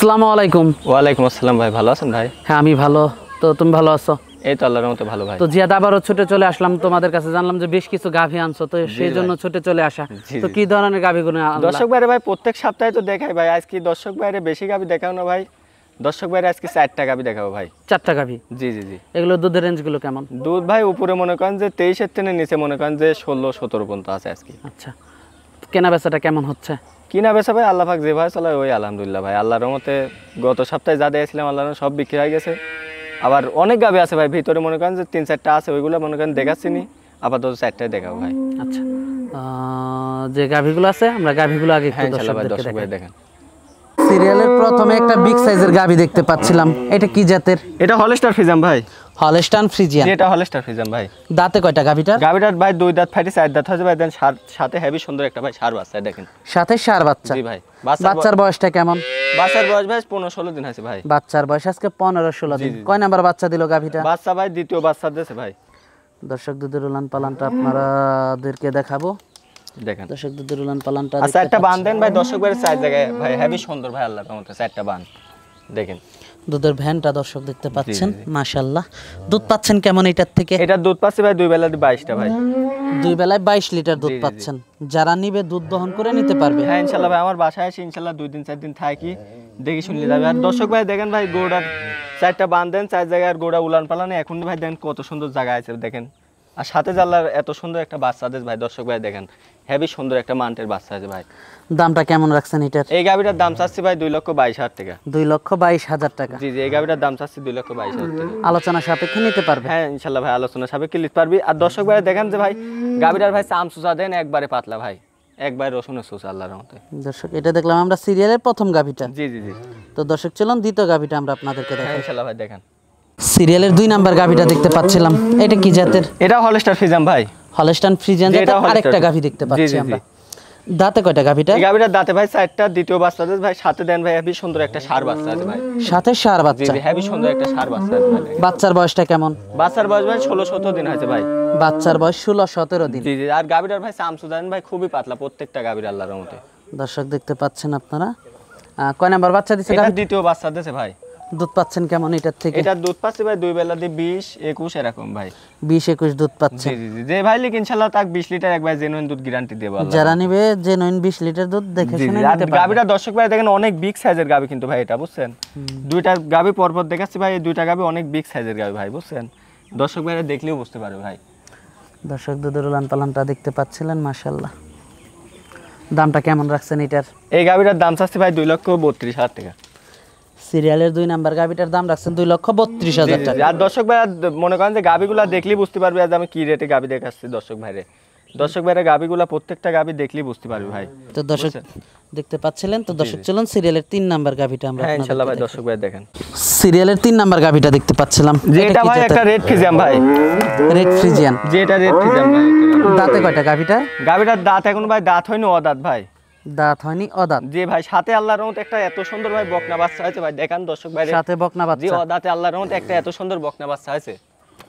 আসসালামু আলাইকুম। ওয়ালাইকুম আসসালাম ভাই, ভালো আছেন ভাই? হ্যাঁ আমি ভালো, তো তুমি ভালো আছো? এই তো আল্লাহর রহমতে ভালো ভাই। তো জিয়াদ আবারও ছুটে চলে আসলাম তোমাদের কাছে, জানলাম যে বেশ কিছু গাভী আনছো, তো সেই জন্য ছুটে চলে আসা। তো কি ধরনের গাভীগুলো আনলা? দর্শক ভাইরে ভাই প্রত্যেক সপ্তাহে তো দেখাই ভাই, আজকে দর্শক ভাইরে বেশি গাভী দেখাও না ভাই, দর্শক ভাইরে আজকে 4টা গাভী দেখাবো ভাই। 4টা গাভী? জি জি জি। এগুলো দুধের রেঞ্জগুলো কেমন? দুধ ভাই উপরে মনে করেন যে 23-এর থেকে নিচে মনে করেন যে 16-17 পর্যন্ত আছে আজকে। আচ্ছা, কেনা বেচাটা কেমন হচ্ছে? কিনা বেচা ভাই আল্লাহ পাক যেভাবে চালায় ওই আলহামদুলিল্লাহ ভাই, আল্লাহর রহমতে গত সপ্তাহে যা দিয়েছিলাম আল্লাহর রহমতে সব বিক্রি হয়ে গেছে। আবার অনেক গাভী আছে ভাই ভিতরে, মনে করেন যে 3-4টা আছে, ওইগুলো মনে করেন দেখাচ্ছি নি, আপাতত 4টাই দেখাবো ভাই। আচ্ছা, যে গাভীগুলো আছে আমরা গাভীগুলো আগে একটু দর্শক ভাই দেখেন। সিরিয়ালের প্রথমে একটা বিগ সাইজের গাভী দেখতে পাচ্ছিলাম, এটা কি জাতের? এটা হলস্টার ফ্রিজিয়ান ভাই। Holstein Friesian? এটা হলস্টার ফ্রিজিয়ান ভাই। দাঁতে কয়টা গাভীটার? গাভীটার ভাই 2 দাঁত ফাটি 4 দাঁত হয়েছে ভাই, দেন সাথে হেভি সুন্দর একটা ভাই ষাঁড় বাচ্চা দেখেন। সাথে ষাঁড় বাচ্চা? জি ভাই। বাচ্চার বয়সটা কেমন? বাচ্চার বয়স ভাই 15-16 দিন হয়েছে ভাই। বাচ্চার বয়স আজকে 15-16 দিন। কয় নাম্বার বাচ্চা দিল গাভীটা? বাচ্চা ভাই দ্বিতীয় বাচ্চা দিয়েছে ভাই। দর্শক দুধের উলান পালানটা আপনাদেরকে দেখাবো, দেখেন দর্শক দুধের উলান পালানটা। আচ্ছা একটা বান দেন ভাই, দর্শক ভাই 4 জায়গায় ভাই হেভি সুন্দর ভাই, আল্লাহর রহমতে 4টা বান দেখেন। দুধের ভ্যানটা দর্শক দেখতে পাচ্ছেন, মাশাআল্লাহ। দুধ পাচ্ছেন কেমন এটার থেকে? এটা দুধ পাচ্ছে ভাই 2 বেলা 22টা ভাই। 2 বেলায় 22 লিটার দুধ পাচ্ছেন। যারা নিবে দুধ দহন করে নিতে পারবে? হ্যাঁ ইনশাআল্লাহ ভাই, আমার বাসায় এসে ইনশাআল্লাহ 2 দিন 4 দিন থাকি, দেখি শুনলে যাবে। আর দর্শক ভাই দেখেন ভাই গোড়ার 4টা বান দেন, 4 জায়গায় আর গোড়া উলান পালানে এখন ভাই দেখেন কত সুন্দর জায়গা আছে দেখেন। আর সাথে জাল্লার এত সুন্দর একটা বাচ্চা দেশ ভাই, দর্শক ভাই দেখেন হেভি সুন্দর একটা মান্টের বাচ্চা আছে ভাই। দামটা কেমন রাখছেন এটার? এই গাভীটার দাম চাচ্ছি ভাই 2,22,000 টাকা। 2,22,000 টাকা? জি জি, এই গাভীটার দাম চাচ্ছি 2,22,000 টাকা। আলোচনা সাপেক্ষে নিতে পারবে? হ্যাঁ ইনশাআল্লাহ ভাই, আলোচনা সাপেক্ষে নিতে পারবি। আর দর্শক ভাই দেখেন যে ভাই গাভীটার ভাই চামচুচা দেন একবারে পাতলা ভাই, একবারে রসুনের সুসা আল্লাহর রহমতে। দর্শক এটা দেখলাম আমরা সিরিয়ালের প্রথম গাভীটা। জি জি জি। তো দর্শক চলুন দ্বিতীয় গাভীটা আমরা আপনাদেরকে দেখাই। ইনশাআল্লাহ ভাই দেখেন। সিরিয়ালের 2 নাম্বার গাভীটা দেখতে পাচ্ছিলাম, এটা কি জাতের? এটা হলস্টার ফ্রিজিয়ান ভাই। হলস্টাইন ফ্রিজিয়ান জাতের আরেকটা গাভী দেখতে পাচ্ছি আমরা। দাঁতে কয়টা গাভীটা? এই গাভীটার দাঁতে ভাই 4টা, দ্বিতীয় বাচ্চা দেশ ভাই, সাথে দেন ভাই হেভি সুন্দর একটা ষাঁড় বাচ্চা আছে ভাই। সাথে ষাঁড় বাচ্চা? জি হেভি সুন্দর একটা ষাঁড় বাচ্চা আছে ভাই। বাচ্চার বয়সটা কেমন? বাচ্চার বয়স ভাই 16-17 দিন হয়েছে ভাই। বাচ্চার বয়স 16-17 দিন? জি জি। আর গাভীটার ভাই চামচু দেন ভাই খুবই পাতলা প্রত্যেকটা গাভীর আল্লাহর রহমতে। দর্শক দেখতে পাচ্ছেন আপনারা। কয় নাম্বার বাচ্চা দিছে এটা গাভী? দ্বিতীয় বাচ্চা দিছে ভাই। দুধ পাচ্ছেন কেমন এটার থেকে? এটা দুধ পাচ্ছে ভাই 2 বেলা দিয়ে 20-21 এরকম ভাই। 20-21 দুধ পাচ্ছে? জি জি জি। যে ভাই লিখ ইনশাআল্লাহ তাক 20 লিটার একবার জেনুইন দুধ গ্যারান্টি দেব আল্লাহ। যারা নিবে জেনুইন 20 লিটার দুধ দেখে শুনে নিতে পারবে। গাভীটা দর্শক ভাই দেখেন অনেক বিগ সাইজের গাভী কিন্তু ভাই, এটা বুঝছেন। 2টা গাভী পরপর দেখাচ্ছি ভাই, এই 2টা গাভী অনেক বিগ সাইজের গাভী ভাই, বুঝছেন। দর্শক ভাইরা দেখলেও বুঝতে পারবে ভাই। দর্শক দুধের উলান পালানটা দেখতে পাচ্ছিলেন, মাশাআল্লাহ। দামটা কেমন রাখছেন এটার? এই গাভীটার দাম চাচ্ছি ভাই 2,32,000 টাকা। সিরিয়ালের 2 নাম্বার গাভীটার দাম রাখছেন 2,32,000 টাকা। আর দর্শক ভাইরা মনে করেন যে গাভীগুলা দেখলেই বুঝতে পারবে আজ আমি কি রেটে গাভী দেখাচ্ছি। দর্শক ভাইরা গাভীগুলা প্রত্যেকটা গাভী দেখলেই বুঝতে পারবে ভাই। তো দর্শক দেখতে পাচ্ছিলেন, তো দর্শক চলুন সিরিয়ালের 3 নাম্বার গাভীটা আমরা হ্যাঁ ইনশাআল্লাহ ভাই দর্শক ভাই দেখেন। সিরিয়ালের 3 নাম্বার গাভীটা দেখতে পাচ্ছিলাম, এটা ভাই একটা রেড ফ্রিজিয়ান ভাই। Red Friesian? যে এটা রেড ফ্রিজিয়ান ভাই। দাঁতে কয়টা গাভীটা? গাভীটার দাঁত এখন ভাই দাঁত হয়নি, অদাঁত ভাই। দাঁত হয়নি, অদাঁত? জি ভাই। সাথে আল্লাহর রহমতে একটা এত সুন্দর ভাই বকনা বাচ্চা আছে ভাই, দেখেন দর্শক ভাই। সাথে বকনা বাচ্চা? জি অদাঁতে আল্লাহর রহমতে একটা এত সুন্দর বকনা বাচ্চা আছে।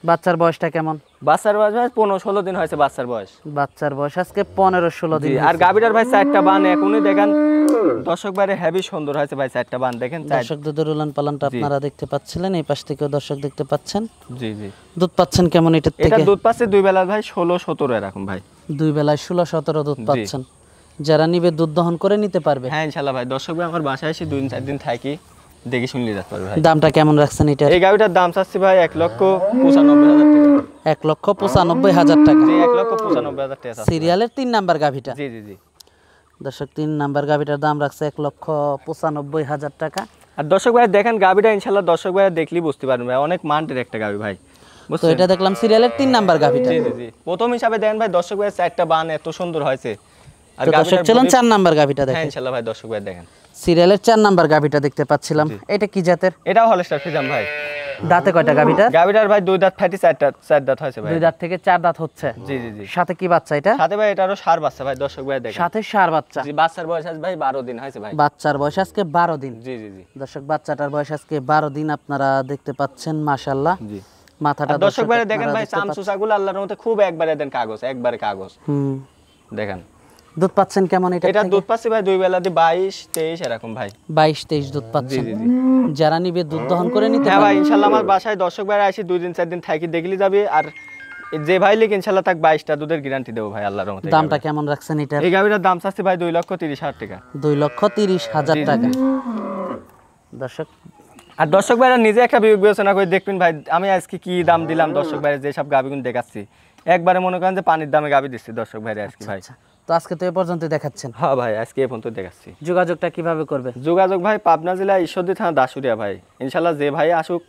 বাচ্চার বয়সটা কেমন? বাচ্চার বয়স ভাই 15-16 দিন হয়েছে বাচ্চার বয়স। বাচ্চার বয়স আজকে 15-16 দিন। আর গাভীটার ভাই 4টা বান এখনই দেখেন দর্শক ভাইরে হেভি সুন্দর হয়েছে ভাই, 4টা বান দেখেন। দর্শক দুধের উলান পালানটা আপনারা দেখতে পাচ্ছিলেন, এই পাশ থেকেও দর্শক দেখতে পাচ্ছেন। জি জি। দুধ পাচ্ছেন কেমন এটার থেকে? এটা দুধ পাচ্ছে 2 বেলা ভাই 16-17 এরকম ভাই। 2 বেলায় 16-17 দুধ পাচ্ছেন। যারা নিবে দুধ দহন করে নিতে পারবে? হ্যাঁ ইনশাআল্লাহ ভাই। দর্শক ভাই আমার বাসায় এসে 2-4 দিন থাকি, দেখি শুনলে যেতে পারবে ভাই। দামটা কেমন রাখছেন এটা? এই গাভীটার দাম চাচ্ছি ভাই 1,95,000 টাকা। 1,95,000 টাকা? জি 1,95,000 টাকা। সিরিয়ালের 3 নাম্বার গাভীটা? জি জি জি। দর্শক 3 নাম্বার গাভীটার দাম রাখছে 1,95,000 টাকা। আর দর্শক ভাই দেখেন গাভিটা ইনশাআল্লাহ দর্শক ভাই দেখলেই বুঝতে পারবেন ভাই, অনেক মানটের একটা গাভি ভাই। তো এটা দেখলাম সিরিয়ালের 3 নাম্বার গাভিটা। জি জি জি, প্রথম হিসাবে দেখেন ভাই দর্শক ভাই চারটা বান এত সুন্দর হয়েছে। আর তো দর্শক চলুন 4 নাম্বার গাভিটা হ্যাঁ দেখেন। ইনশাআল্লাহ ভাই দর্শক ভাই দেখেন সিরিয়ালের 4 নাম্বার গাভিটা দেখতে পাচ্ছিলাম, এটা কি জাতের? এটাও হলস্টার ফ্রিজিয়ান ভাই। দাঁতে কয়টা গাভিটা? গাভিটার ভাই 2 দাঁত ফাটি, 4 দাঁত হয়েছে ভাই। 2 দাঁত থেকে 4 দাঁত হচ্ছে। জি জি জি। সাথে কি বাচ্চা এটা? সাথে ভাই এটারও সার বাচ্চা ভাই দর্শক ভাই দেখেন। সাথে সার বাচ্চা। জি, বাচ্চার বয়স আজ ভাই 12 দিন হয়েছে ভাই। বাচ্চার বয়স আজকে 12 দিন। জি জি জি। দর্শক বাচ্চাটার বয়স আজকে 12 দিন আপনারা দেখতে পাচ্ছেন, মাশাআল্লাহ। জি। মাথাটা দর্শক ভাই দেখেন ভাই চামচুচাগুলো আল্লাহর রহমতে খুব একবারে দেন কাগজ, একবারে কাগজ। দেখেন দুধ পাচ্ছেন কেমন এটা? এটা দুধ পাচ্ছি ভাই 2 বেলাতে 22 23 এরকম ভাই। 22 23 দুধ পাচ্ছেন। যারা নিবে দুধ দহন করে নিতে হ্যাঁ ভাই ইনশাআল্লাহ আমার বাসায় দর্শক ভাই আসি 2 দিন 4 দিন থাকি দেখলি যাবে। আর যে ভাই লিখ ইনশাআল্লাহ তাক 22টা দুধের গ্যারান্টি দেব ভাই আল্লাহর রহমতে। দামটা কেমন রাখছেন এটা? এই গাবিটার দাম চাচ্ছি ভাই 2,30,000 টাকা। 2,30,000 টাকা। দর্শক আর দর্শক ভাইরা নিজে একটা বিবেক বিবেচনা করে দেখবেন ভাই, আমি আজকে কি দাম দিলাম দর্শক ভাইরা, যে সব গাবিগুলো দেখাচ্ছি একবারে মনে করেন যে পানির দামে গাবি দিচ্ছি দর্শক ভাইরা আজকে ভাই। তো আজকে তো এই পর্যন্ত দেখাচ্ছেন। হ্যাঁ ভাই আজকে এই পর্যন্ত দেখাচ্ছি। যোগাযোগটা কিভাবে করবে? যোগাযোগ ভাই পাবনা জেলা ঈশ্বরদী থানা দাসুরিয়া ভাই। ইনশাআল্লাহ যে ভাই আসুক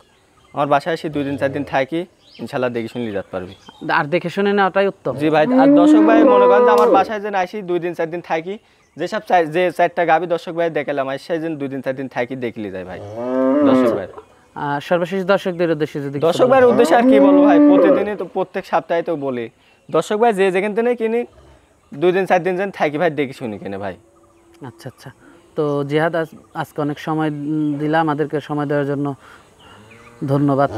আমার বাসায় এসে 2 দিন 4 দিন থাকি ইনশাআল্লাহ দেখে শুনে যেতে পারবি। আর দেখে শুনে নেওয়াটাই উত্তম। জি ভাই। আর দর্শক ভাই মনে করেন যে আমার বাসায় যেন আসি 2 দিন 4 দিন থাকি, যেসব যে 4টা গাবি দর্শক ভাই দেখালাম আসে যেন 2 দিন 4 দিন থাকি দেখলি যায় ভাই দর্শক ভাই। সর্বশেষ দর্শকদের উদ্দেশ্যে যদি দর্শক ভাইয়ের উদ্দেশ্যে আর কি বলবো ভাই, প্রতিদিনই তো প্রত্যেক সপ্তাহে তো বলি দর্শক ভাই যে যেখান থেকে কিনি 2 দিন 4 দিন যেন থাকি ভাই দেখে শুনি কিনে ভাই। আচ্ছা আচ্ছা। তো জিহাদ আজকে অনেক সময় দিলাম, আমাদেরকে সময় দেওয়ার জন্য ধন্যবাদ।